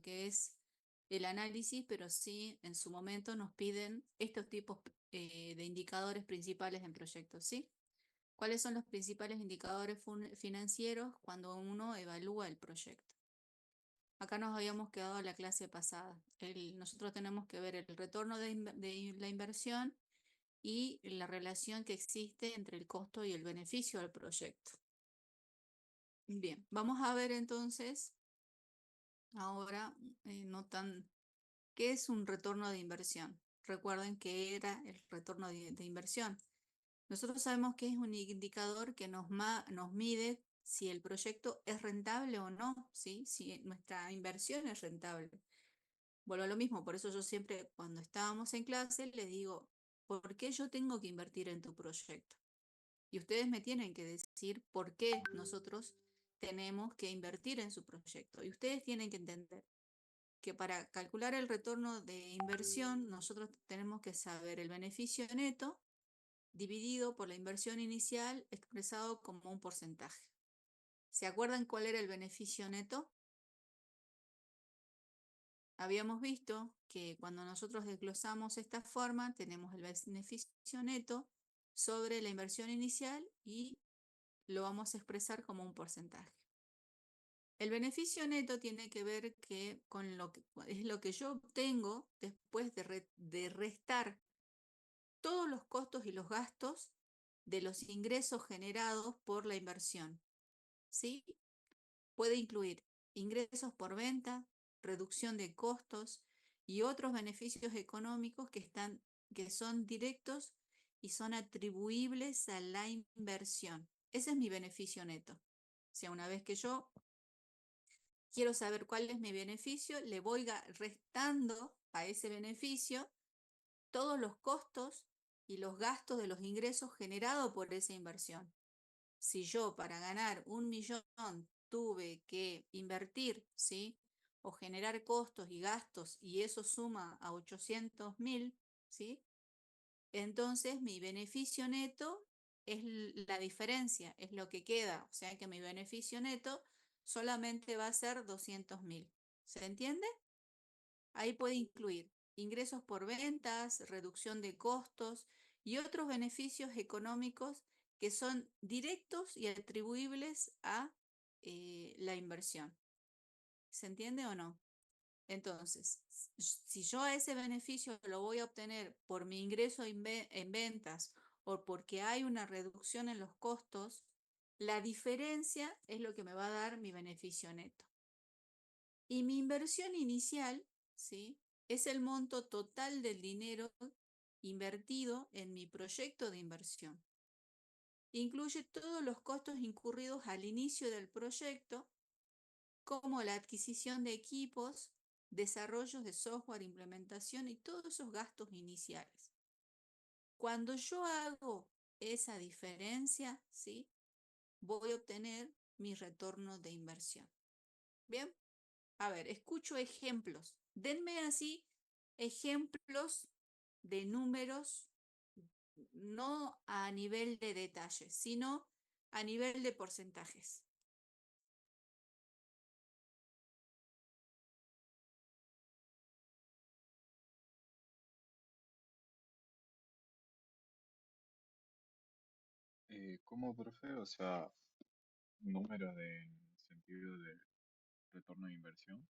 que es el análisis, pero sí en su momento nos piden estos tipos de indicadores principales en proyectos, ¿sí? ¿Cuáles son los principales indicadores financieros cuando uno evalúa el proyecto? Acá nos habíamos quedado en la clase pasada. Nosotros tenemos que ver el retorno de la inversión y la relación que existe entre el costo y el beneficio del proyecto. Bien, vamos a ver entonces ahora no tan ¿qué es un retorno de inversión? Recuerden que era el retorno de inversión. Nosotros sabemos que es un indicador que nos mide si el proyecto es rentable o no, ¿sí? Si nuestra inversión es rentable. Vuelvo a lo mismo, por eso yo siempre cuando estábamos en clase les digo, ¿por qué yo tengo que invertir en tu proyecto? Y ustedes me tienen que decir por qué nosotros tenemos que invertir en su proyecto. Y ustedes tienen que entender que para calcular el retorno de inversión, nosotros tenemos que saber el beneficio neto dividido por la inversión inicial expresado como un porcentaje. ¿Se acuerdan cuál era el beneficio neto? Habíamos visto que cuando nosotros desglosamos esta forma, tenemos el beneficio neto sobre la inversión inicial y lo vamos a expresar como un porcentaje. El beneficio neto tiene que ver con es lo que yo obtengo después de restar todos los costos y los gastos de los ingresos generados por la inversión. ¿Sí? Puede incluir ingresos por venta, reducción de costos y otros beneficios económicos que son directos y son atribuibles a la inversión. Ese es mi beneficio neto. O sea, una vez que yo quiero saber cuál es mi beneficio, le voy restando a ese beneficio todos los costos y los gastos de los ingresos generados por esa inversión. Si yo para ganar 1.000.000 tuve que invertir, ¿sí? O generar costos y gastos y eso suma a 800.000, ¿sí? Entonces mi beneficio neto es la diferencia, es lo que queda. O sea que mi beneficio neto solamente va a ser 200.000. ¿Se entiende? Ahí puede incluir ingresos por ventas, reducción de costos y otros beneficios económicos que son directos y atribuibles a la inversión. ¿Se entiende o no? Entonces, si yo a ese beneficio lo voy a obtener por mi ingreso en ventas o porque hay una reducción en los costos, la diferencia es lo que me va a dar mi beneficio neto. Y mi inversión inicial, ¿sí? Es el monto total del dinero invertido en mi proyecto de inversión. Incluye todos los costos incurridos al inicio del proyecto, como la adquisición de equipos, desarrollos de software, implementación y todos esos gastos iniciales. Cuando yo hago esa diferencia, ¿sí? Voy a obtener mi retorno de inversión. ¿Bien? A ver, escucho ejemplos. Denme así ejemplos de números, no a nivel de detalles, sino a nivel de porcentajes. ¿Cómo, profe? O sea, números en sentido de retorno de inversión.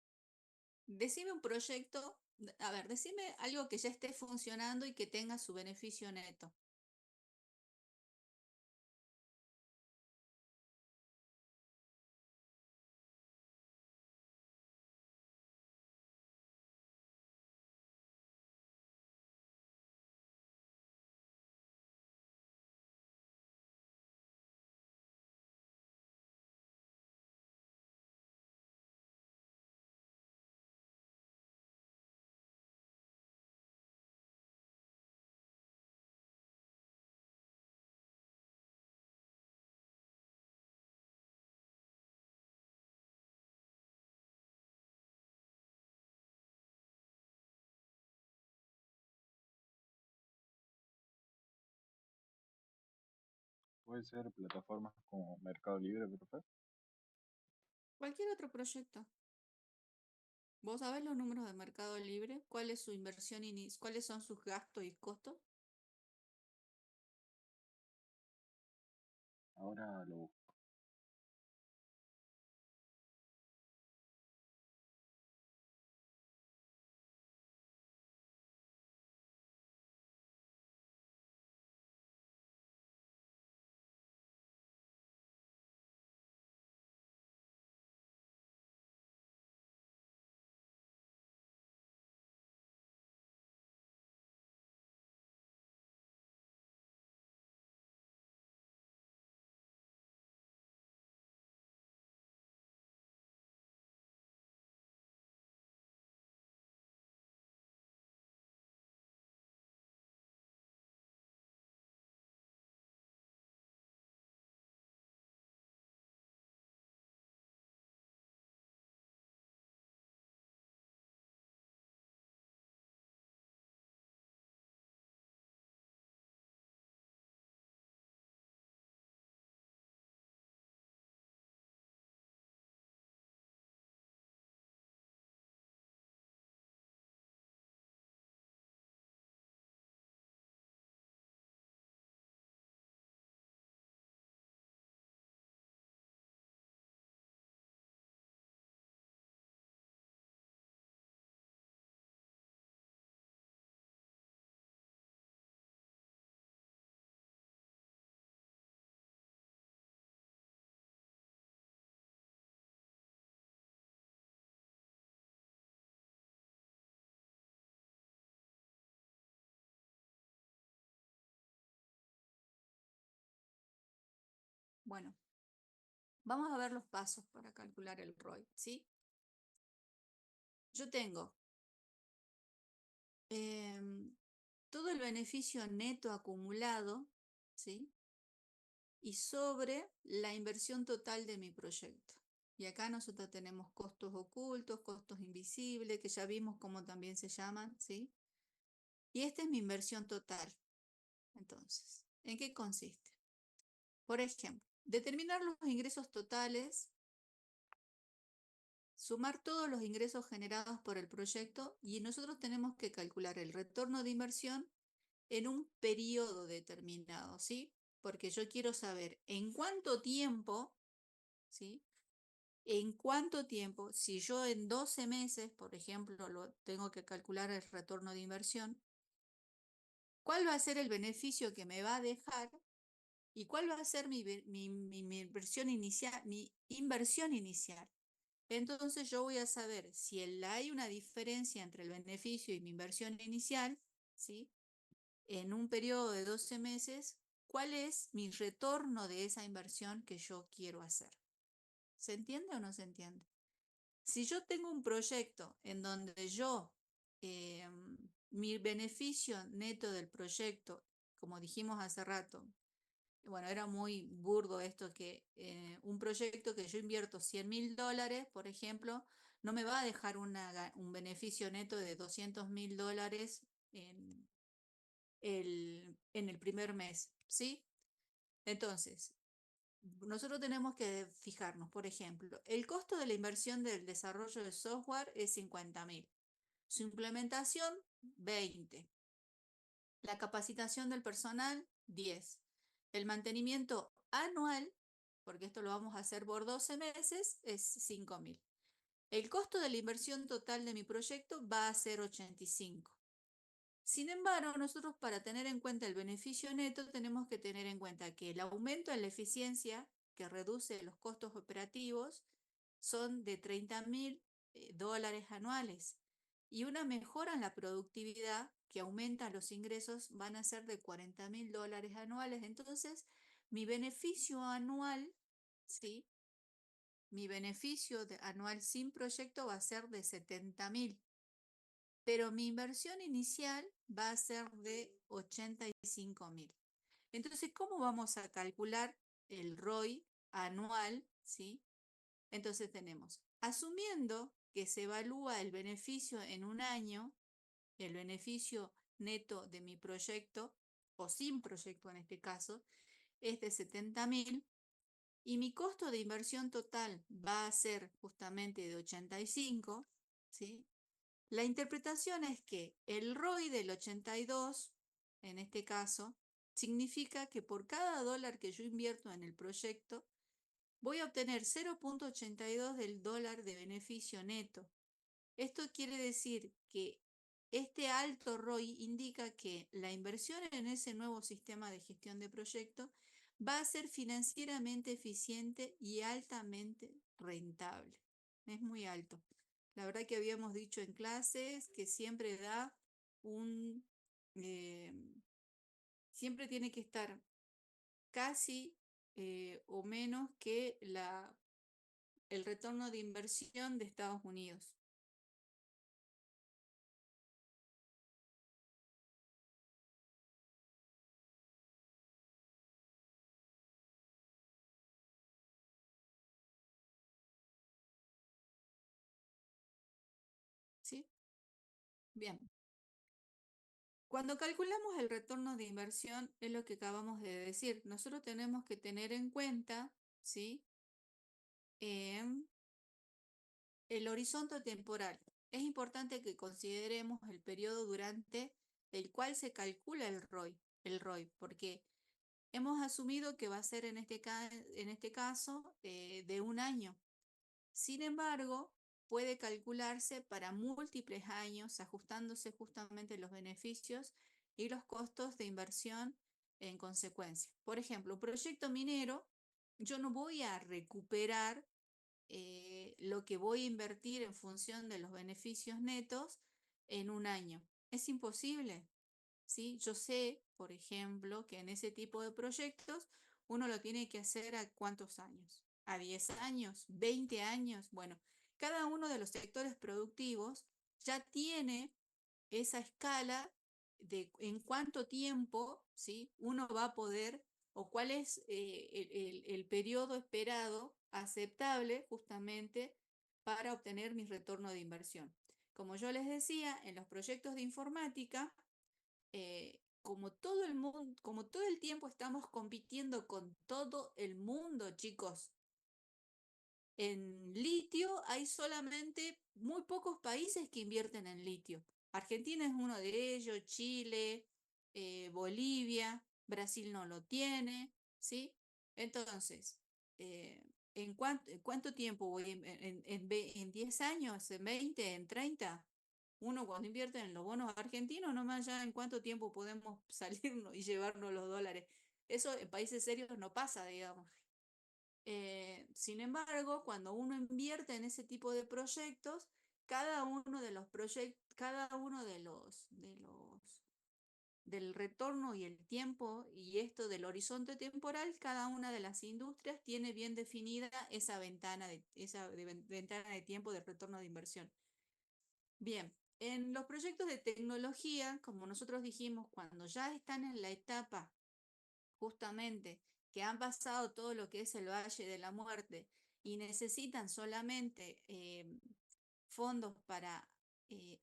Decime un proyecto, a ver, decime algo que ya esté funcionando y que tenga su beneficio neto. Puede ser plataformas como Mercado Libre, profe. Cualquier otro proyecto. ¿Vos sabés los números de Mercado Libre? ¿Cuál es su inversión cuáles son sus gastos y costos? Ahora lo busco. Bueno, vamos a ver los pasos para calcular el ROI, ¿sí? Yo tengo todo el beneficio neto acumulado, ¿sí? Y sobre la inversión total de mi proyecto. Y acá nosotros tenemos costos ocultos, costos invisibles, que ya vimos cómo también se llaman, ¿sí? Y esta es mi inversión total. Entonces, ¿en qué consiste? Por ejemplo, determinar los ingresos totales, sumar todos los ingresos generados por el proyecto y nosotros tenemos que calcular el retorno de inversión en un periodo determinado, ¿sí? Porque yo quiero saber en cuánto tiempo, ¿sí? En cuánto tiempo, si yo en 12 meses, por ejemplo, lo tengo que calcular el retorno de inversión, ¿cuál va a ser el beneficio que me va a dejar y cuál va a ser mi inversión inicial, mi inversión inicial? Entonces yo voy a saber si hay una diferencia entre el beneficio y mi inversión inicial, ¿sí? En un periodo de 12 meses, ¿cuál es mi retorno de esa inversión que yo quiero hacer? ¿Se entiende o no se entiende? Si yo tengo un proyecto en donde eh, mi beneficio neto del proyecto, como dijimos hace rato, bueno, era muy burdo esto que un proyecto que yo invierto $100.000, por ejemplo, no me va a dejar un beneficio neto de $200.000 en en el primer mes, ¿sí? Entonces, nosotros tenemos que fijarnos, por ejemplo, el costo de la inversión del desarrollo de software es 50.000, su implementación 20, la capacitación del personal 10, el mantenimiento anual, porque esto lo vamos a hacer por 12 meses, es 5.000. El costo de la inversión total de mi proyecto va a ser 85. Sin embargo, nosotros para tener en cuenta el beneficio neto tenemos que tener en cuenta que el aumento en la eficiencia que reduce los costos operativos son de $30.000 anuales y una mejora en la productividad que aumenta los ingresos van a ser de $40.000 anuales. Entonces, mi beneficio anual, ¿sí? Mi beneficio anual sin proyecto va a ser de 70.000, pero mi inversión inicial va a ser de 85.000. Entonces, ¿cómo vamos a calcular el ROI anual? ¿Sí? Entonces tenemos, asumiendo que se evalúa el beneficio en un año, el beneficio neto de mi proyecto, o sin proyecto en este caso, es de 70.000 y mi costo de inversión total va a ser justamente de 85. ¿sí? La interpretación es que el ROI del 82, en este caso, significa que por cada dólar que yo invierto en el proyecto, voy a obtener 0,82 del dólar de beneficio neto. Esto quiere decir que este alto ROI indica que la inversión en ese nuevo sistema de gestión de proyectos va a ser financieramente eficiente y altamente rentable. Es muy alto. La verdad que habíamos dicho en clases que siempre da un, eh, siempre tiene que estar casi o menos que el retorno de inversión de Estados Unidos. ¿Sí? Bien. Cuando calculamos el retorno de inversión, es lo que acabamos de decir. Nosotros tenemos que tener en cuenta, ¿sí? em, el horizonte temporal. Es importante que consideremos el periodo durante el cual se calcula el ROI, porque hemos asumido que va a ser en este caso de un año. Sin embargo, puede calcularse para múltiples años, ajustándose justamente los beneficios y los costos de inversión en consecuencia. Por ejemplo, un proyecto minero, yo no voy a recuperar lo que voy a invertir en función de los beneficios netos en un año. Es imposible, ¿sí? Yo sé, por ejemplo, que en ese tipo de proyectos uno lo tiene que hacer a cuántos años, a 10 años, 20 años. Bueno, cada uno de los sectores productivos ya tiene esa escala de en cuánto tiempo, ¿sí? Uno va a poder o cuál es el periodo esperado aceptable justamente para obtener mi retorno de inversión. Como yo les decía, en los proyectos de informática, como todo el mundo, como todo el tiempo estamos compitiendo con todo el mundo, chicos, en litio hay solamente muy pocos países que invierten en litio. Argentina es uno de ellos, Chile, Bolivia, Brasil no lo tiene, ¿sí? Entonces, ¿en cuánto tiempo voy? ¿En 10 años? ¿En 20? ¿En 30? Uno cuando invierte en los bonos argentinos, nomás ya en cuánto tiempo podemos salirnos y llevarnos los dólares. Eso en países serios no pasa, digamos. Sin embargo, cuando uno invierte en ese tipo de proyectos, cada uno de los proyectos, cada uno del retorno y el tiempo y esto del horizonte temporal, cada una de las industrias tiene bien definida esa ventana de tiempo de retorno de inversión. Bien, en los proyectos de tecnología, como nosotros dijimos, cuando ya están en la etapa justamente que han pasado todo lo que es el Valle de la Muerte y necesitan solamente fondos para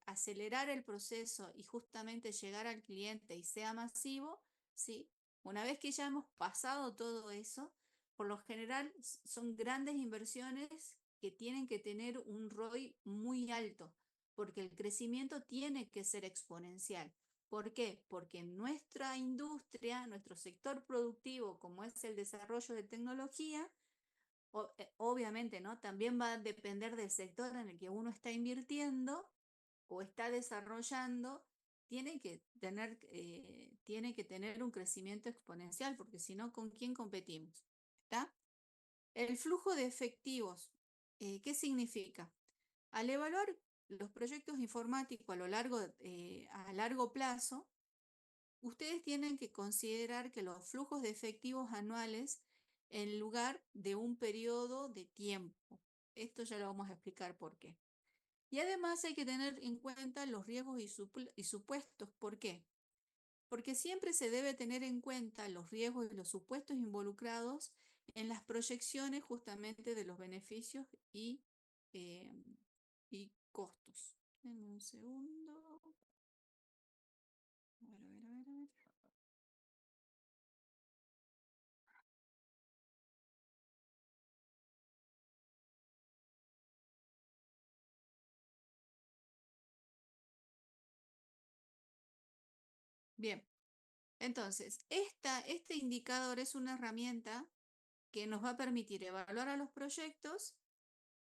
acelerar el proceso y justamente llegar al cliente y sea masivo, ¿sí? Una vez que ya hemos pasado todo eso, por lo general son grandes inversiones que tienen que tener un ROI muy alto, porque el crecimiento tiene que ser exponencial. ¿Por qué? Porque nuestra industria, nuestro sector productivo, como es el desarrollo de tecnología, obviamente, ¿no? También va a depender del sector en el que uno está invirtiendo o está desarrollando, tiene que tener un crecimiento exponencial, porque si no, ¿con quién competimos? ¿Está? El flujo de efectivos, ¿qué significa? Al evaluar los proyectos informáticos a largo plazo, ustedes tienen que considerar que los flujos de efectivos anuales en lugar de un periodo de tiempo. Esto ya lo vamos a explicar por qué. Y además hay que tener en cuenta los riesgos y supuestos. ¿Por qué? Porque siempre se debe tener en cuenta los riesgos y los supuestos involucrados en las proyecciones justamente de los beneficios eh, y costos. Denme un segundo. A ver, a ver, a ver, a ver. Bien, entonces, este indicador es una herramienta que nos va a permitir evaluar a los proyectos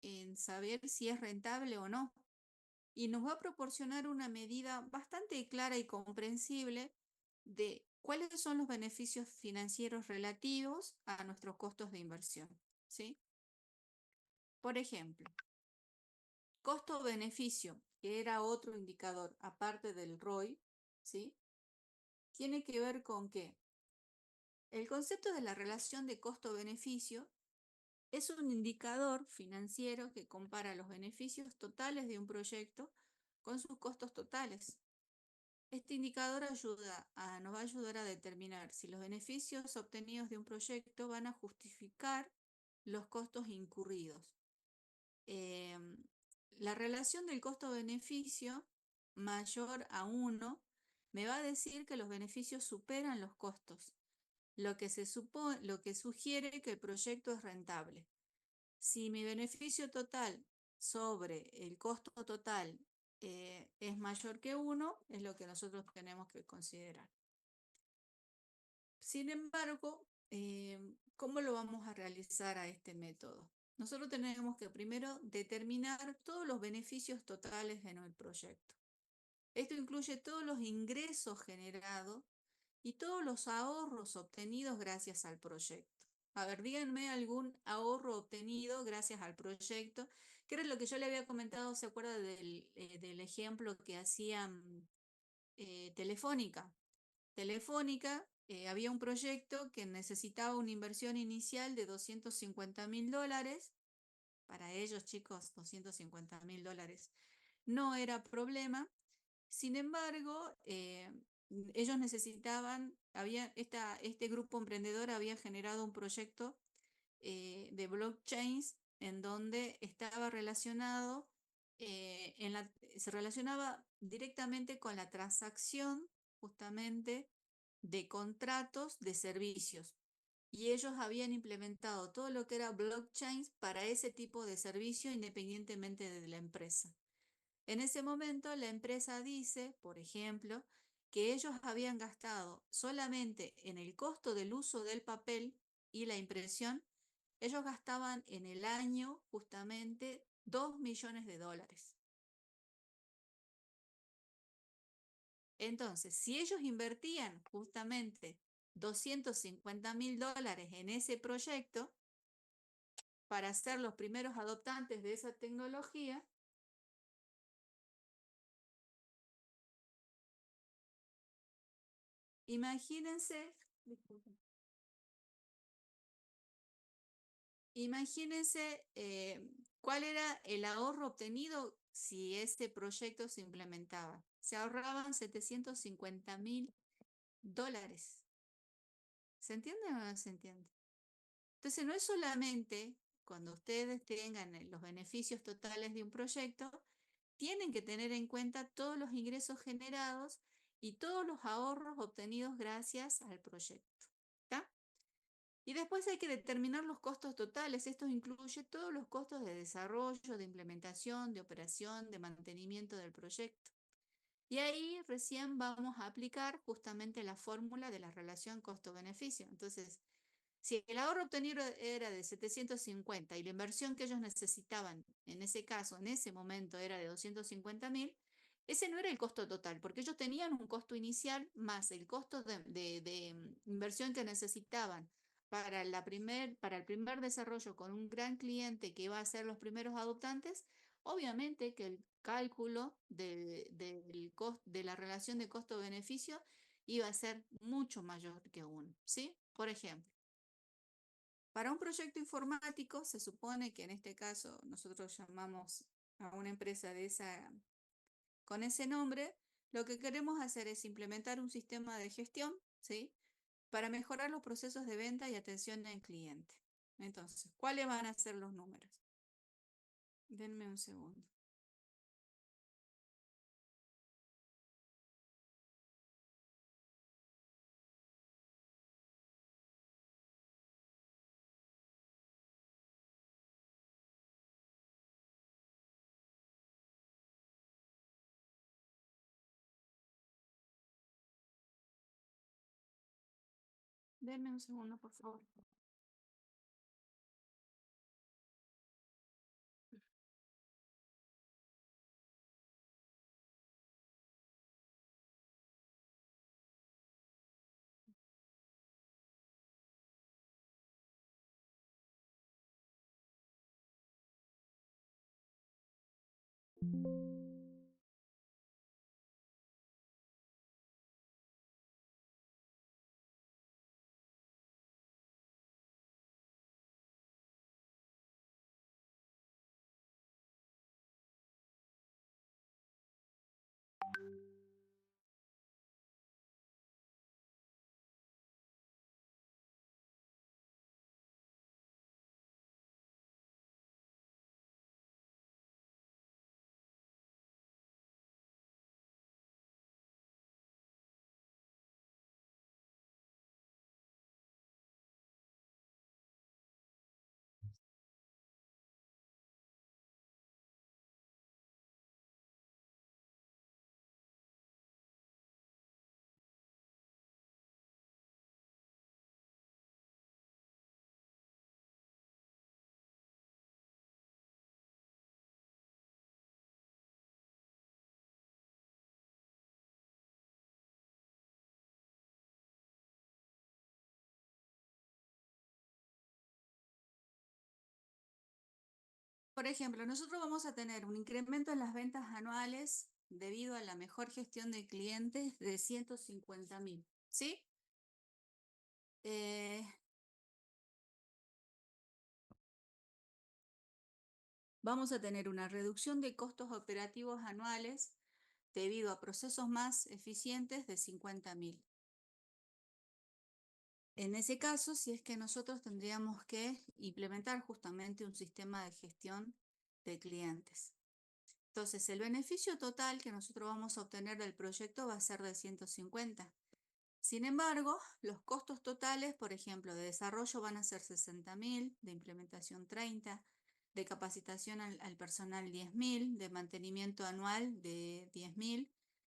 en saber si es rentable o no. Y nos va a proporcionar una medida bastante clara y comprensible de cuáles son los beneficios financieros relativos a nuestros costos de inversión, ¿sí? Por ejemplo, costo-beneficio, que era otro indicador aparte del ROI, ¿sí? Tiene que ver con que el concepto de la relación de costo-beneficio es un indicador financiero que compara los beneficios totales de un proyecto con sus costos totales. Este indicador nos va a ayudar a determinar si los beneficios obtenidos de un proyecto van a justificar los costos incurridos. La relación del costo-beneficio mayor a 1 me va a decir que los beneficios superan los costos, lo que sugiere que el proyecto es rentable. Si mi beneficio total sobre el costo total es mayor que 1, es lo que nosotros tenemos que considerar. Sin embargo, ¿cómo lo vamos a realizar a este método? Nosotros tenemos que primero determinar todos los beneficios totales de nuestro proyecto. Esto incluye todos los ingresos generados y todos los ahorros obtenidos gracias al proyecto. A ver, díganme algún ahorro obtenido gracias al proyecto, que era lo que yo le había comentado, ¿se acuerda del ejemplo que hacían Telefónica? Telefónica, había un proyecto que necesitaba una inversión inicial de $250.000. Para ellos, chicos, $250.000 no era problema. Sin embargo, ellos necesitaban, este grupo emprendedor había generado un proyecto de blockchains en donde estaba relacionado, se relacionaba directamente con la transacción justamente de contratos de servicios. Y ellos habían implementado todo lo que era blockchains para ese tipo de servicio independientemente de la empresa. En ese momento la empresa dice, por ejemplo, que ellos habían gastado solamente en el costo del uso del papel y la impresión, ellos gastaban en el año justamente $2 millones. Entonces, si ellos invertían justamente $250.000 en ese proyecto para ser los primeros adoptantes de esa tecnología, imagínense, disculpen, imagínense cuál era el ahorro obtenido si este proyecto se implementaba. Se ahorraban $750.000. ¿Se entiende o no se entiende? Entonces, no es solamente cuando ustedes tengan los beneficios totales de un proyecto, tienen que tener en cuenta todos los ingresos generados y todos los ahorros obtenidos gracias al proyecto. ¿Está? Y después hay que determinar los costos totales. Esto incluye todos los costos de desarrollo, de implementación, de operación, de mantenimiento del proyecto. Y ahí recién vamos a aplicar justamente la fórmula de la relación costo-beneficio. Entonces, si el ahorro obtenido era de 750 y la inversión que ellos necesitaban, en ese caso, en ese momento, era de 250.000, ese no era el costo total, porque ellos tenían un costo inicial más el costo de inversión que necesitaban para el primer desarrollo con un gran cliente que iba a ser los primeros adoptantes. Obviamente que el cálculo de la relación de costo-beneficio iba a ser mucho mayor que uno, ¿sí? Por ejemplo, para un proyecto informático, se supone que en este caso nosotros llamamos a una empresa con ese nombre, lo que queremos hacer es implementar un sistema de gestión, ¿sí? Para mejorar los procesos de venta y atención al cliente. Entonces, ¿cuáles van a ser los números? Denme un segundo. Denme un segundo, por favor. Por ejemplo, nosotros vamos a tener un incremento en las ventas anuales debido a la mejor gestión de clientes de 150.000, ¿sí? Eh, Vamos a tener una reducción de costos operativos anuales debido a procesos más eficientes de 50.000. En ese caso, si es que nosotros tendríamos que implementar justamente un sistema de gestión de clientes. Entonces, el beneficio total que nosotros vamos a obtener del proyecto va a ser de 150. Sin embargo, los costos totales, por ejemplo, de desarrollo van a ser 60.000, de implementación 30, de capacitación al personal 10.000, de mantenimiento anual de 10.000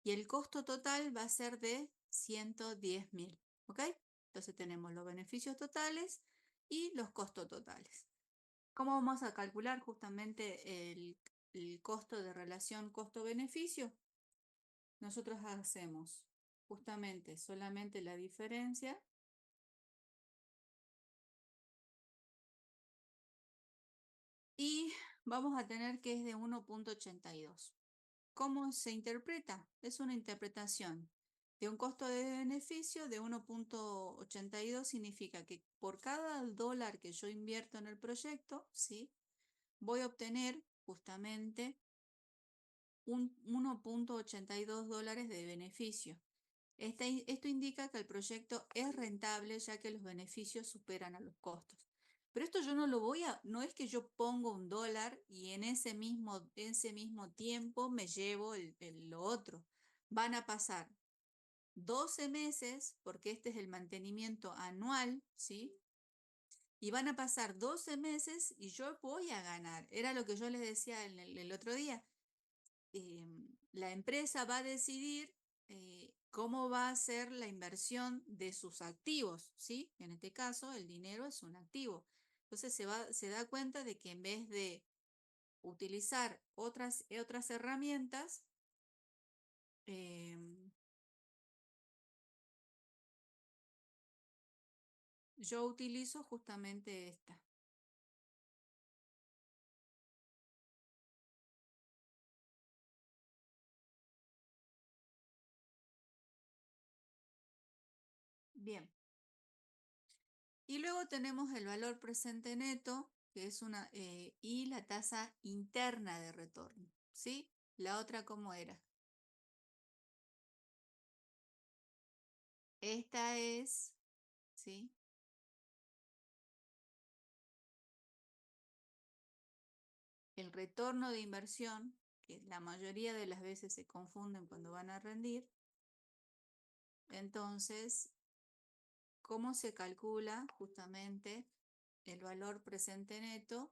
y el costo total va a ser de 110.000. ¿Ok? Entonces tenemos los beneficios totales y los costos totales. ¿Cómo vamos a calcular justamente el costo de relación costo-beneficio? Nosotros hacemos justamente solamente la diferencia y vamos a tener que es de 1.82. ¿Cómo se interpreta? Es una interpretación de un costo de beneficio de 1.82, significa que por cada dólar que yo invierto en el proyecto, ¿sí? Voy a obtener justamente 1.82 dólares de beneficio. Esto indica que el proyecto es rentable ya que los beneficios superan a los costos. Pero esto yo no lo no es que yo pongo un dólar y en ese mismo tiempo me llevo lo otro. Van a pasar 12 meses, porque este es el mantenimiento anual, ¿sí? Y van a pasar 12 meses y yo voy a ganar. Era lo que yo les decía el otro día. La empresa va a decidir cómo va a ser la inversión de sus activos, ¿sí? En este caso, el dinero es un activo. Entonces se da cuenta de que en vez de utilizar otras herramientas, eh, yo utilizo justamente esta. Bien. Y luego tenemos el valor presente neto, que es y la tasa interna de retorno, ¿sí? La otra, ¿cómo era? Esta es, ¿sí? El retorno de inversión, que la mayoría de las veces se confunden cuando van a rendir. Entonces, ¿cómo se calcula justamente el valor presente neto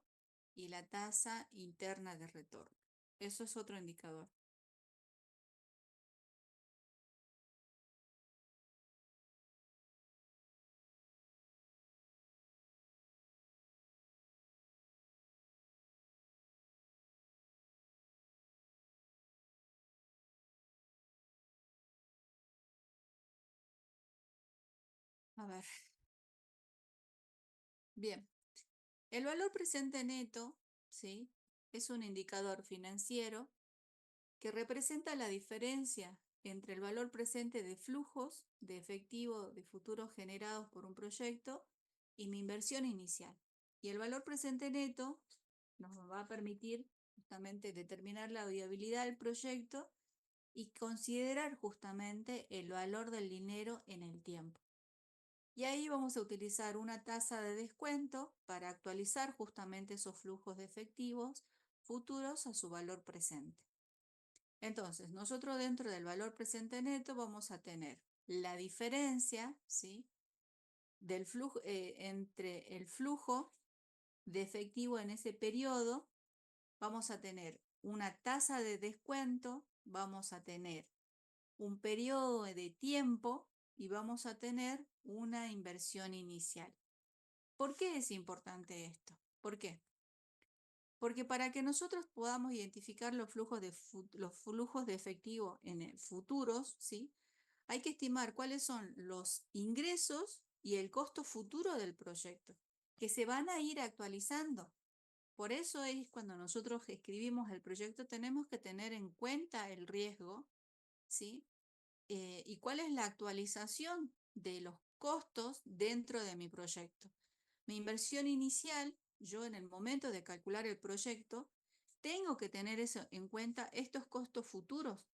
y la tasa interna de retorno? Eso es otro indicador. A ver, bien. El valor presente neto, ¿sí? Es un indicador financiero que representa la diferencia entre el valor presente de flujos de efectivo de futuros generados por un proyecto y mi inversión inicial. Y el valor presente neto nos va a permitir justamente determinar la viabilidad del proyecto y considerar justamente el valor del dinero en el tiempo. Y ahí vamos a utilizar una tasa de descuento para actualizar justamente esos flujos de efectivos futuros a su valor presente. Entonces, nosotros dentro del valor presente neto vamos a tener la diferencia, ¿sí? Del flujo, entre el flujo de efectivo en ese periodo, vamos a tener una tasa de descuento, vamos a tener un periodo de tiempo y vamos a tener una inversión inicial. ¿Por qué es importante esto? ¿Por qué? Porque para que nosotros podamos identificar los flujos de efectivo en el futuros, ¿sí? Hay que estimar cuáles son los ingresos y el costo futuro del proyecto, que se van a ir actualizando. Por eso es cuando nosotros escribimos el proyecto tenemos que tener en cuenta el riesgo, ¿sí? Y cuál es la actualización de los costos dentro de mi proyecto. Mi inversión inicial, yo en el momento de calcular el proyecto, tengo que tener eso en cuenta estos costos futuros,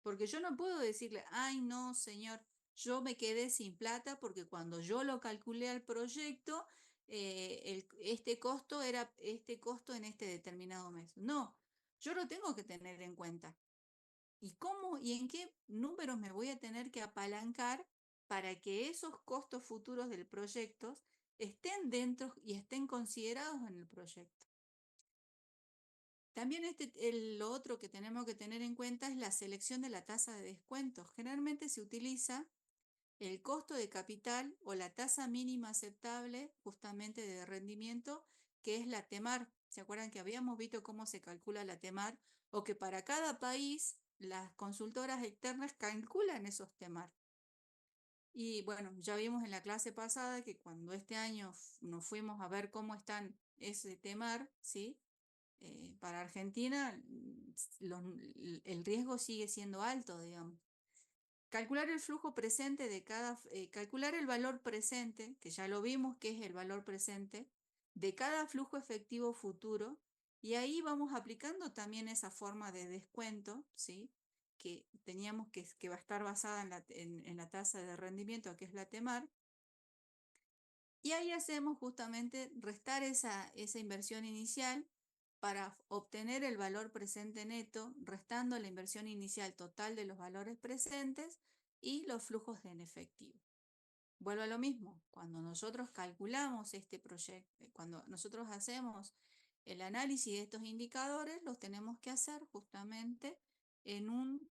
porque yo no puedo decirle, ay no, señor, yo me quedé sin plata porque cuando yo lo calculé al proyecto, este costo era este costo en este determinado mes. No, yo lo tengo que tener en cuenta. ¿Y cómo y en qué números me voy a tener que apalancar para que esos costos futuros del proyecto estén dentro y estén considerados en el proyecto? También lo otro que tenemos que tener en cuenta es la selección de la tasa de descuento. Generalmente se utiliza el costo de capital o la tasa mínima aceptable justamente de rendimiento, que es la TEMAR. ¿Se acuerdan que habíamos visto cómo se calcula la TEMAR? O que para cada país las consultoras externas calculan esos TEMAR. Y bueno, ya vimos en la clase pasada que cuando este año nos fuimos a ver cómo están ese TEMAR, ¿sí? Para Argentina el riesgo sigue siendo alto, digamos. Calcular el flujo presente de calcular el valor presente, que ya lo vimos que es el valor presente, de cada flujo efectivo futuro, y ahí vamos aplicando también esa forma de descuento, ¿sí? Que teníamos que va a estar basada en la tasa de rendimiento, que es la TEMAR, y ahí hacemos justamente restar esa inversión inicial para obtener el valor presente neto, restando la inversión inicial total de los valores presentes y los flujos en efectivo. Vuelvo a lo mismo, cuando nosotros calculamos este proyecto, cuando nosotros hacemos el análisis de estos indicadores, los tenemos que hacer justamente en un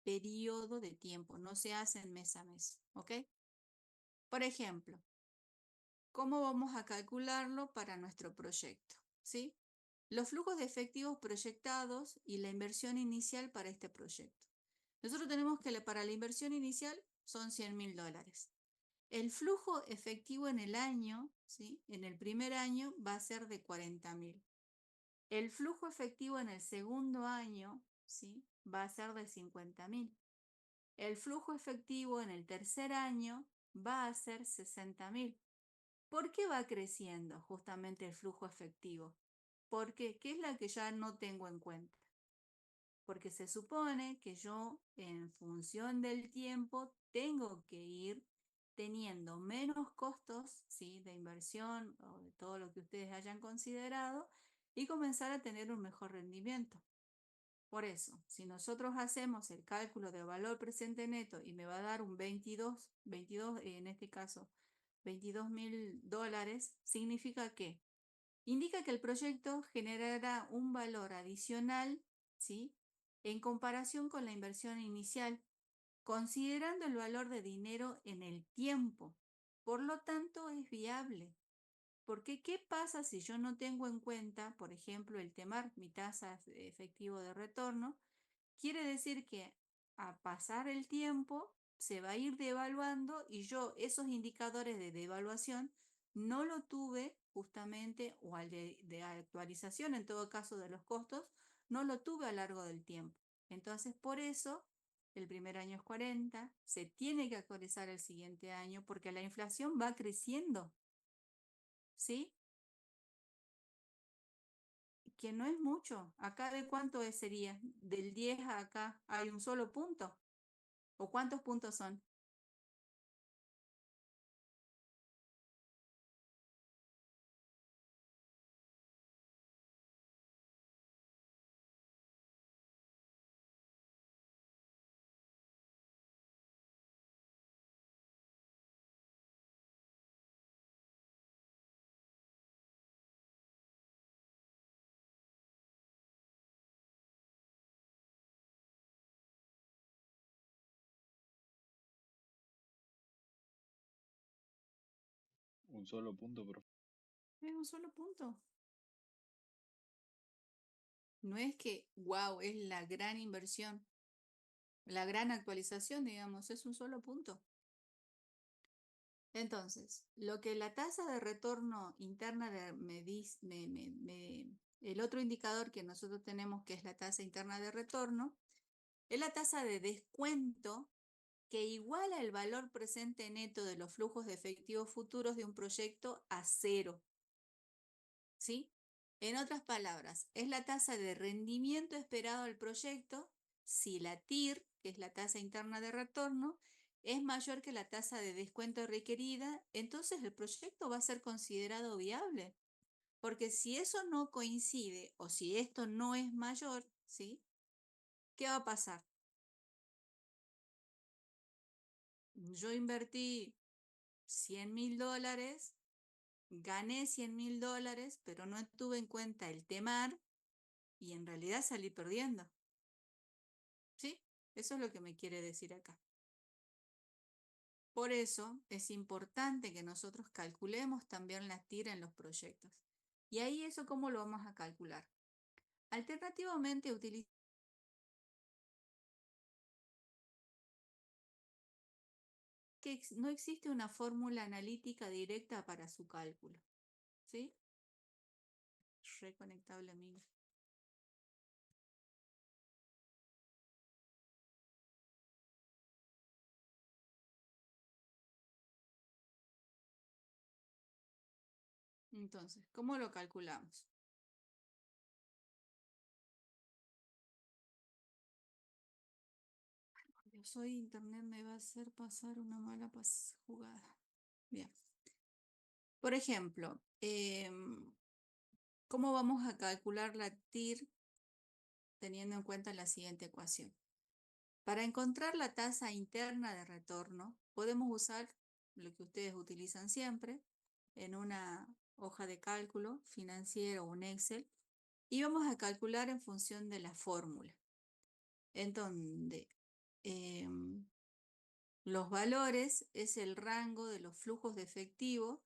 periodo de tiempo, no se hacen mes a mes, ¿ok? Por ejemplo, ¿cómo vamos a calcularlo para nuestro proyecto? ¿Sí? Los flujos de efectivos proyectados y la inversión inicial para este proyecto. Nosotros tenemos que para la inversión inicial son $100.000. El flujo efectivo en el año, ¿sí? En el primer año va a ser de 40.000. El flujo efectivo en el segundo año, ¿sí? Va a ser de 50.000. El flujo efectivo en el tercer año va a ser 60.000. ¿Por qué va creciendo justamente el flujo efectivo? Porque, ¿qué es la que ya no tengo en cuenta? Porque se supone que yo, en función del tiempo, tengo que ir teniendo menos costos, ¿sí? De inversión o de todo lo que ustedes hayan considerado y comenzar a tener un mejor rendimiento. Por eso, si nosotros hacemos el cálculo de valor presente neto y me va a dar un 22 en este caso, $22.000, significa que indica que el proyecto generará un valor adicional, ¿sí? En comparación con la inversión inicial, considerando el valor de dinero en el tiempo. Por lo tanto, es viable. Porque, ¿qué pasa si yo no tengo en cuenta, por ejemplo, el TEMAR, mi tasa de efectivo de retorno? Quiere decir que a pasar el tiempo, se va a ir devaluando y yo esos indicadores de devaluación no lo tuve justamente, o al de actualización en todo caso de los costos, no lo tuve a lo largo del tiempo. Entonces, por eso, el primer año es 40, se tiene que actualizar el siguiente año porque la inflación va creciendo, ¿sí? Que no es mucho. ¿Acá de cuánto sería? Del 10 a acá hay un solo punto. ¿O cuántos puntos son? Un solo punto, profe. Es un solo punto. No es que, wow, es la gran inversión, la gran actualización, digamos, es un solo punto. Entonces, lo que la tasa de retorno interna el otro indicador que nosotros tenemos, que es la tasa interna de retorno, es la tasa de descuento que iguala el valor presente neto de los flujos de efectivo futuros de un proyecto a cero. ¿Sí? En otras palabras, es la tasa de rendimiento esperado del proyecto si la TIR, que es la tasa interna de retorno, es mayor que la tasa de descuento requerida, entonces el proyecto va a ser considerado viable. Porque si eso no coincide o si esto no es mayor, ¿sí? ¿Qué va a pasar? Yo invertí $100.000, gané $100.000, pero no tuve en cuenta el temar y en realidad salí perdiendo. ¿Sí? Eso es lo que me quiere decir acá. Por eso es importante que nosotros calculemos también la tira en los proyectos. Y ahí eso, ¿cómo lo vamos a calcular? Alternativamente, que no existe una fórmula analítica directa para su cálculo. ¿Sí? Reconectable, amigo. Entonces, ¿cómo lo calculamos? Dios, hoy internet me va a hacer pasar una mala jugada. Bien. Por ejemplo, ¿cómo vamos a calcular la TIR teniendo en cuenta la siguiente ecuación? Para encontrar la tasa interna de retorno, podemos usar lo que ustedes utilizan siempre en una hoja de cálculo financiero o un Excel y vamos a calcular en función de la fórmula, en donde los valores es el rango de los flujos de efectivo,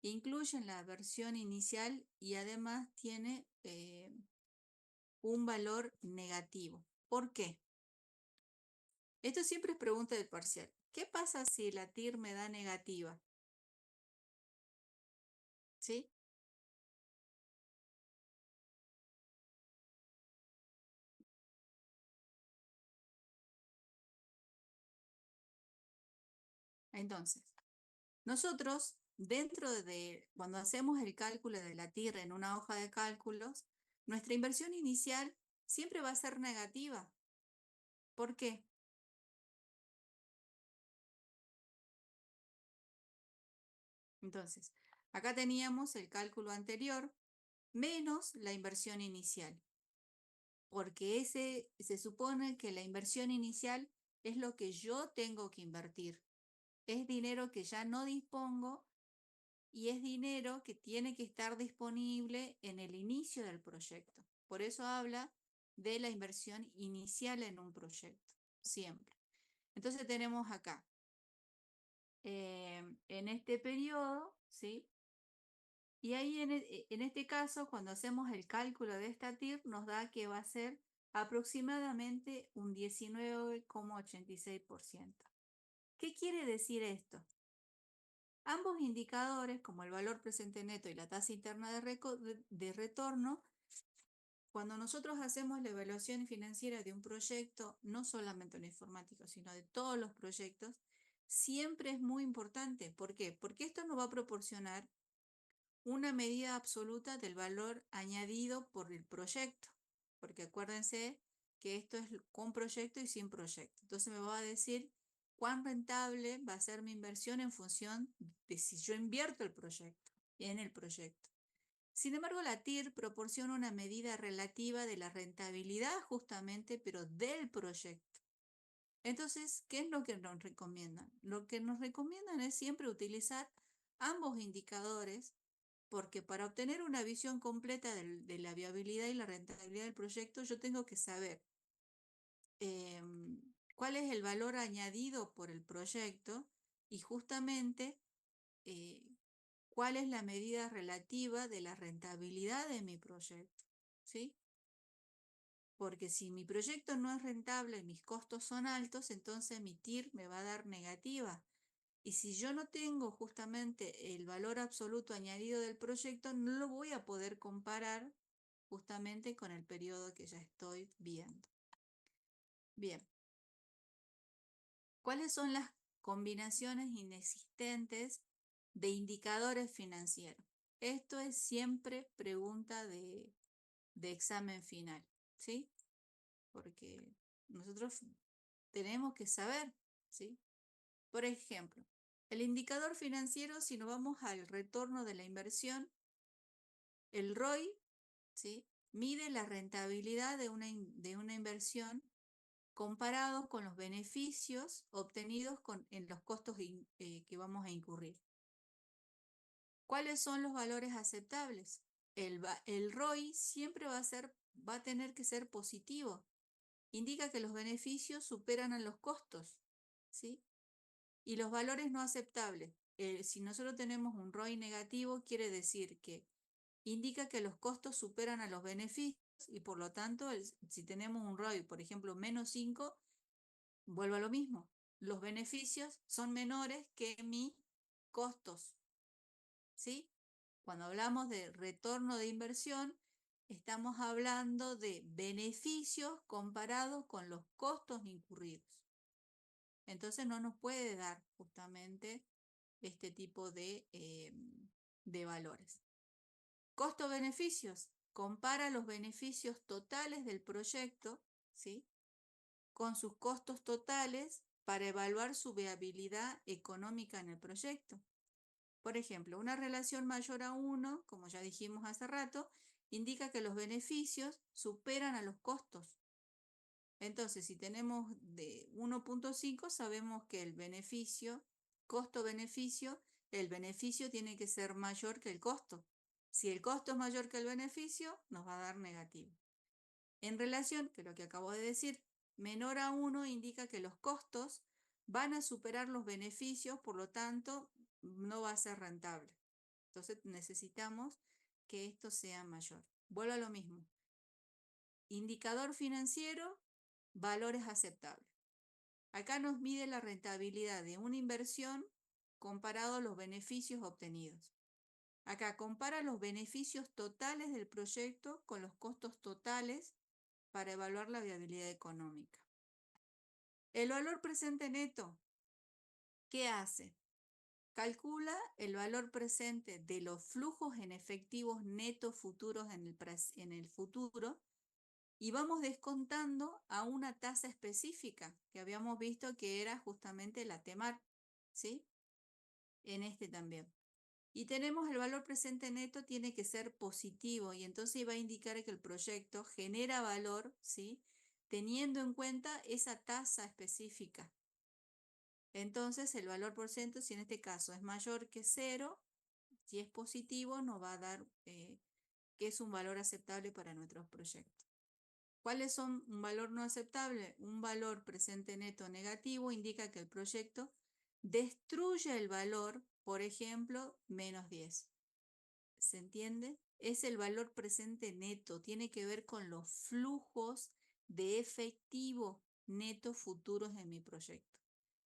incluyen la versión inicial y además tiene un valor negativo. ¿Por qué? Esto siempre es pregunta del parcial. ¿Qué pasa si la TIR me da negativa? ¿Sí? Entonces, nosotros cuando hacemos el cálculo de la TIR en una hoja de cálculos, nuestra inversión inicial siempre va a ser negativa. ¿Por qué? Entonces, acá teníamos el cálculo anterior menos la inversión inicial, porque se supone que la inversión inicial es lo que yo tengo que invertir. Es dinero que ya no dispongo y es dinero que tiene que estar disponible en el inicio del proyecto. Por eso habla de la inversión inicial en un proyecto, siempre. Entonces tenemos acá, en este periodo, ¿sí? Y ahí en este caso, cuando hacemos el cálculo de esta TIR, nos da que va a ser aproximadamente un 19,86%. ¿Qué quiere decir esto? Ambos indicadores, como el valor presente neto y la tasa interna de retorno, cuando nosotros hacemos la evaluación financiera de un proyecto, no solamente un informático, sino de todos los proyectos, siempre es muy importante. ¿Por qué? Porque esto nos va a proporcionar una medida absoluta del valor añadido por el proyecto. Porque acuérdense que esto es con proyecto y sin proyecto. Entonces me va a decir cuán rentable va a ser mi inversión en función de si yo invierto en el proyecto. Sin embargo, la TIR proporciona una medida relativa de la rentabilidad justamente, pero del proyecto. Entonces, ¿qué es lo que nos recomiendan? Lo que nos recomiendan es siempre utilizar ambos indicadores, porque para obtener una visión completa de la viabilidad y la rentabilidad del proyecto, yo tengo que saber cuál es el valor añadido por el proyecto y justamente eh, cuál es la medida relativa de la rentabilidad de mi proyecto, ¿sí? Porque si mi proyecto no es rentable y mis costos son altos, entonces mi TIR me va a dar negativa. Y si yo no tengo justamente el valor absoluto añadido del proyecto, no lo voy a poder comparar justamente con el periodo que ya estoy viendo. Bien, ¿cuáles son las combinaciones inexistentes de indicadores financieros? Esto es siempre pregunta de examen final, ¿sí? Porque nosotros tenemos que saber, ¿sí? Por ejemplo, el indicador financiero, si nos vamos al retorno de la inversión, el ROI, ¿sí? Mide la rentabilidad de una inversión comparado con los beneficios obtenidos en los costos que vamos a incurrir. ¿Cuáles son los valores aceptables? El ROI siempre va a tener que ser positivo. Indica que los beneficios superan a los costos, ¿sí? Y los valores no aceptables. Si nosotros tenemos un ROI negativo, quiere decir que indica que los costos superan a los beneficios y por lo tanto, si tenemos un ROI, por ejemplo, menos 5, vuelvo a lo mismo. Los beneficios son menores que mis costos, ¿sí? Cuando hablamos de retorno de inversión, estamos hablando de beneficios comparados con los costos incurridos. Entonces no nos puede dar justamente este tipo de valores. Costo-beneficios. Compara los beneficios totales del proyecto, ¿sí? Con sus costos totales para evaluar su viabilidad económica en el proyecto. Por ejemplo, una relación mayor a 1, como ya dijimos hace rato, indica que los beneficios superan a los costos. Entonces, si tenemos de 1.5, sabemos que el beneficio, costo-beneficio, el beneficio tiene que ser mayor que el costo. Si el costo es mayor que el beneficio, nos va a dar negativo. En relación, que lo que acabo de decir, menor a 1 indica que los costos van a superar los beneficios, por lo tanto, no va a ser rentable. Entonces, necesitamos que esto sea mayor. Vuelvo a lo mismo. Indicador financiero, valores aceptables. Acá nos mide la rentabilidad de una inversión comparado a los beneficios obtenidos. Acá compara los beneficios totales del proyecto con los costos totales para evaluar la viabilidad económica. El valor presente neto, ¿qué hace? Calcula el valor presente de los flujos en efectivos netos futuros en el futuro y vamos descontando a una tasa específica que habíamos visto que era justamente la TEMAR, ¿sí? En este también. Y tenemos el valor presente neto tiene que ser positivo y entonces va a indicar que el proyecto genera valor, ¿sí? Teniendo en cuenta esa tasa específica. Entonces el valor por ciento, si en este caso es mayor que 0, si es positivo, nos va a dar que es un valor aceptable para nuestros proyectos. ¿Cuáles son un valor no aceptable? Un valor presente neto negativo indica que el proyecto destruye el valor, por ejemplo, menos 10. ¿Se entiende? Es el valor presente neto, tiene que ver con los flujos de efectivo neto futuros de mi proyecto.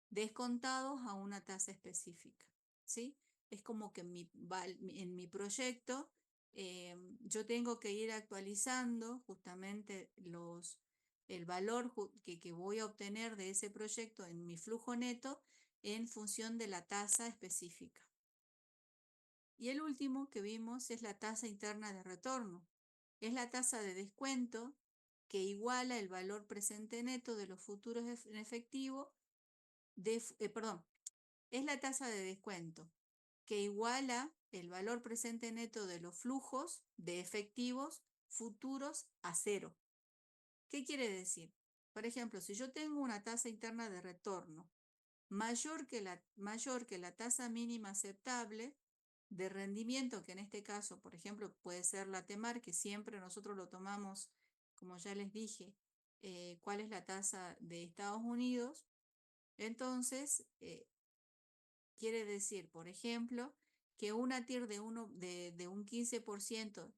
descontados a una tasa específica, ¿sí? Es como que en mi proyecto yo tengo que ir actualizando justamente el valor que voy a obtener de ese proyecto en mi flujo neto en función de la tasa específica. Y el último que vimos es la tasa interna de retorno. Es la tasa de descuento que iguala el valor presente neto de los futuros en efectivo, perdón, es la tasa de descuento que iguala el valor presente neto de los flujos de efectivos futuros a cero. ¿Qué quiere decir? Por ejemplo, si yo tengo una tasa interna de retorno mayor que la tasa mínima aceptable de rendimiento, que en este caso, por ejemplo, puede ser la TEMAR, que siempre nosotros lo tomamos, como ya les dije, cuál es la tasa de Estados Unidos. Entonces, quiere decir, por ejemplo, que una TIR de un 15%,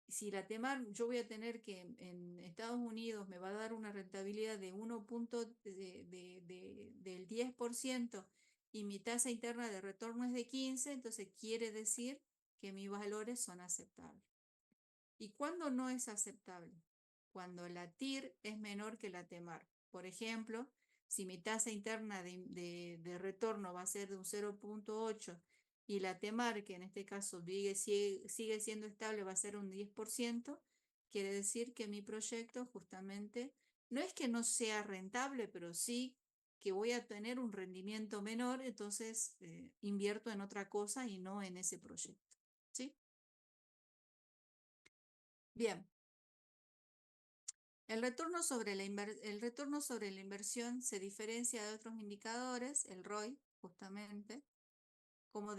si la TEMAR yo voy a tener que en Estados Unidos me va a dar una rentabilidad de 1 punto del 10% y mi tasa interna de retorno es de 15, entonces quiere decir que mis valores son aceptables. ¿Y cuándo no es aceptable? Cuando la TIR es menor que la TEMAR. Por ejemplo, si mi tasa interna de retorno va a ser de un 0.8 y la TEMAR, que en este caso sigue siendo estable, va a ser un 10%, quiere decir que mi proyecto justamente no es que no sea rentable, pero sí que voy a tener un rendimiento menor, entonces invierto en otra cosa y no en ese proyecto. ¿Sí? Bien. El retorno sobre la inversión se diferencia de otros indicadores, el ROI, justamente, como,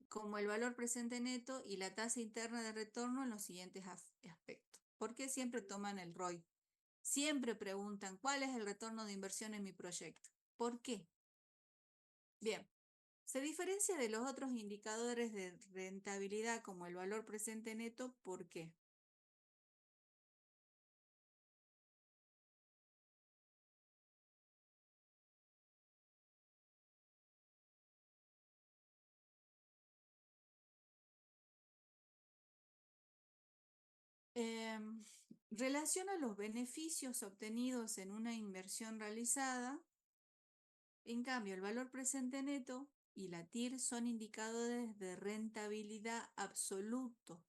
como el valor presente neto y la tasa interna de retorno en los siguientes aspectos. ¿Por qué siempre toman el ROI? Siempre preguntan, ¿cuál es el retorno de inversión en mi proyecto? ¿Por qué? Bien, se diferencia de los otros indicadores de rentabilidad como el valor presente neto, ¿por qué? Relaciona los beneficios obtenidos en una inversión realizada. En cambio, el valor presente neto y la TIR son indicadores de rentabilidad absoluto,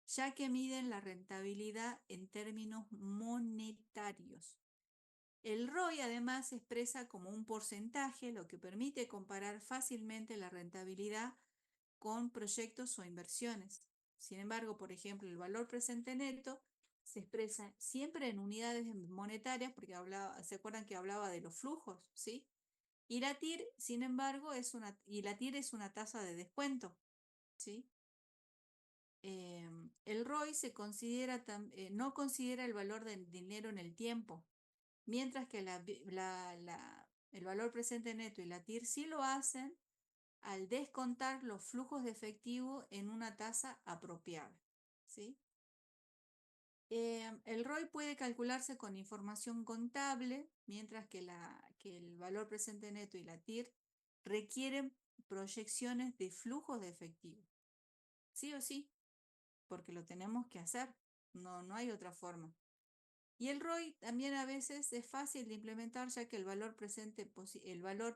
ya que miden la rentabilidad en términos monetarios. El ROI además se expresa como un porcentaje, lo que permite comparar fácilmente la rentabilidad con proyectos o inversiones. Sin embargo, por ejemplo, el valor presente neto se expresa siempre en unidades monetarias, porque ¿se acuerdan que hablaba de los flujos? ¿Sí? Y la TIR, sin embargo, la TIR es una tasa de descuento. ¿Sí? El ROI no considera el valor del dinero en el tiempo, mientras que el valor presente neto y la TIR sí lo hacen al descontar los flujos de efectivo en una tasa apropiada. ¿Sí? El ROI puede calcularse con información contable, mientras que el valor presente neto y la TIR requieren proyecciones de flujos de efectivo. Sí o sí, porque lo tenemos que hacer. No hay otra forma. Y el ROI también a veces es fácil de implementar, ya que el valor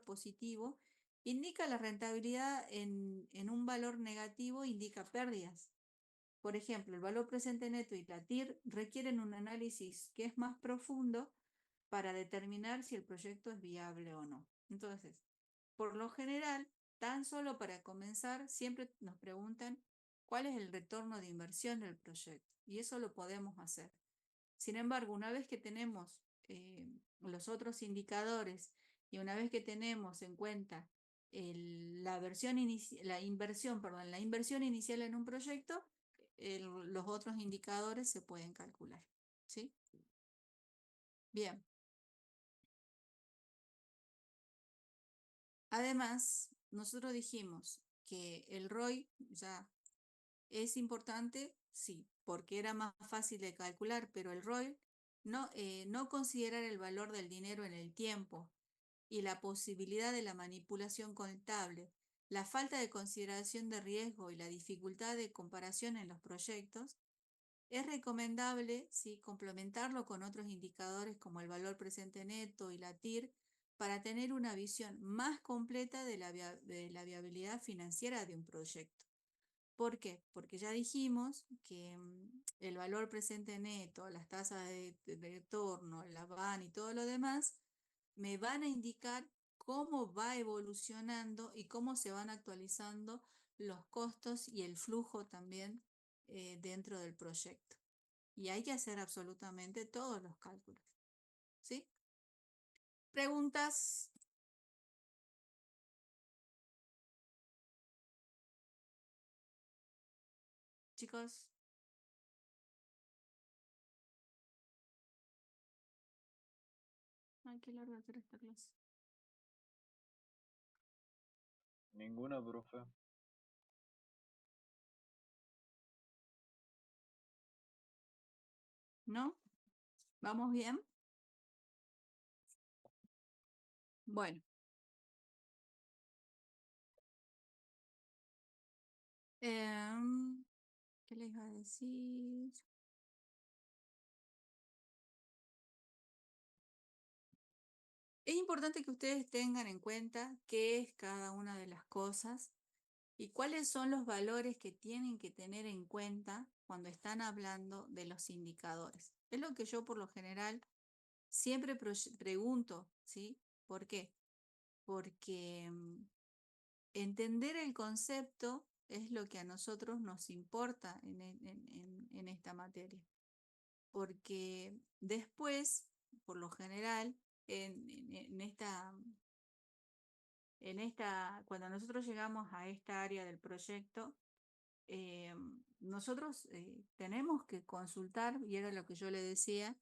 positivo indica la rentabilidad en un valor negativo indica pérdidas. Por ejemplo, el valor presente neto y la TIR requieren un análisis que es más profundo para determinar si el proyecto es viable o no. Entonces, por lo general, tan solo para comenzar, siempre nos preguntan cuál es el retorno de inversión del proyecto. Y eso lo podemos hacer. Sin embargo, una vez que tenemos los otros indicadores y una vez que tenemos en cuenta la inversión inicial en un proyecto, los otros indicadores se pueden calcular. ¿Sí? Bien. Además, nosotros dijimos que el ROI ya es importante, sí, porque era más fácil de calcular, pero el ROI no considerar el valor del dinero en el tiempo y la posibilidad de la manipulación contable, la falta de consideración de riesgo y la dificultad de comparación en los proyectos, es recomendable, ¿sí?, complementarlo con otros indicadores como el valor presente neto y la TIR para tener una visión más completa de la viabilidad financiera de un proyecto. ¿Por qué? Porque ya dijimos que el valor presente neto, las tasas de retorno, la VAN y todo lo demás, me van a indicar cómo va evolucionando y cómo se van actualizando los costos y el flujo también dentro del proyecto. Y hay que hacer absolutamente todos los cálculos. ¿Sí? ¿Preguntas, chicos? Ay, qué larga que era esta clase. Ninguna, profe. ¿No? ¿Vamos bien? Bueno. ¿Qué les iba a decir? Es importante que ustedes tengan en cuenta qué es cada una de las cosas y cuáles son los valores que tienen que tener en cuenta cuando están hablando de los indicadores. Es lo que yo por lo general siempre pregunto, ¿sí? ¿Por qué? Porque entender el concepto es lo que a nosotros nos importa en esta materia. Porque después, por lo general, en cuando nosotros llegamos a esta área del proyecto, nosotros tenemos que consultar, y era lo que yo le decía,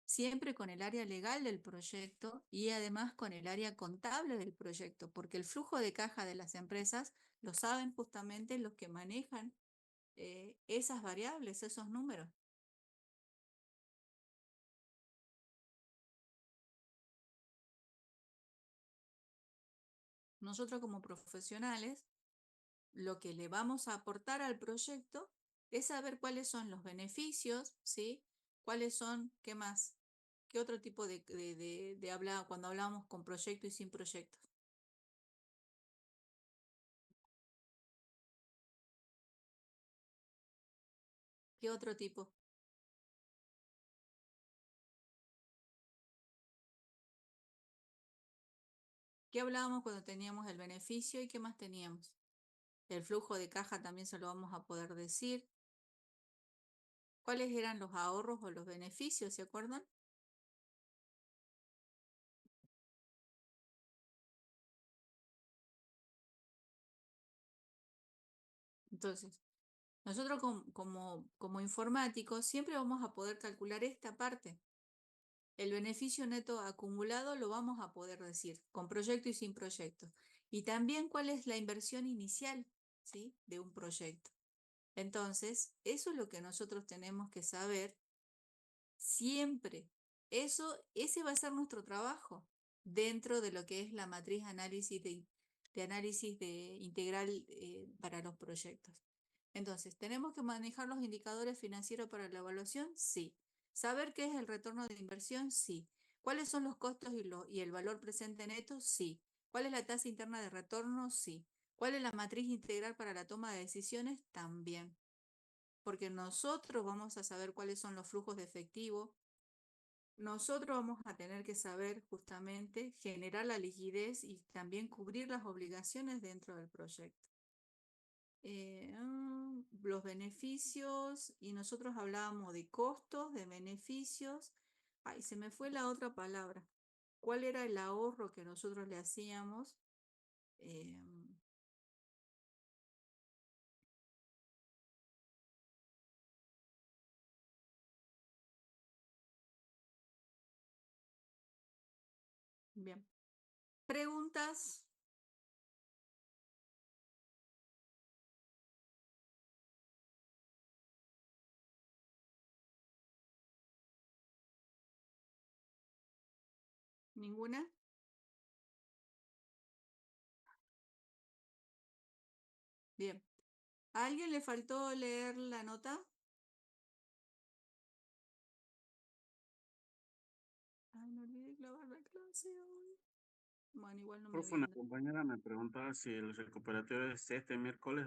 siempre con el área legal del proyecto y además con el área contable del proyecto, porque el flujo de caja de las empresas lo saben justamente los que manejan esas variables, esos números. Nosotros como profesionales, lo que le vamos a aportar al proyecto es saber cuáles son los beneficios, ¿sí? ¿Cuáles son, qué más? ¿Qué otro tipo de habla cuando hablamos con proyecto y sin proyecto? ¿Qué otro tipo? ¿Qué hablábamos cuando teníamos el beneficio y qué más teníamos? El flujo de caja también se lo vamos a poder decir. ¿Cuáles eran los ahorros o los beneficios? ¿Se acuerdan? Entonces, nosotros como informáticos siempre vamos a poder calcular esta parte. El beneficio neto acumulado lo vamos a poder decir con proyecto y sin proyecto. Y también cuál es la inversión inicial, ¿sí?, de un proyecto. Entonces, eso es lo que nosotros tenemos que saber siempre. Ese va a ser nuestro trabajo dentro de lo que es la matriz de análisis integral para los proyectos. Entonces, ¿tenemos que manejar los indicadores financieros para la evaluación? Sí. ¿Saber qué es el retorno de inversión? Sí. ¿Cuáles son los costos y el valor presente neto? Sí. ¿Cuál es la tasa interna de retorno? Sí. ¿Cuál es la matriz integral para la toma de decisiones? También. Porque nosotros vamos a saber cuáles son los flujos de efectivo. Nosotros vamos a tener que saber justamente generar la liquidez y también cubrir las obligaciones dentro del proyecto. Los beneficios, y nosotros hablábamos de costos, de beneficios. Ay, se me fue la otra palabra. ¿Cuál era el ahorro que nosotros le hacíamos? Bien. ¿Preguntas? ¿Ninguna? Bien. ¿A alguien le faltó leer la nota? Ay, no olvidé clavar la clase hoy. Bueno, igual no me Profe, voy a una andar. compañera me preguntaba si el recuperatorio es este miércoles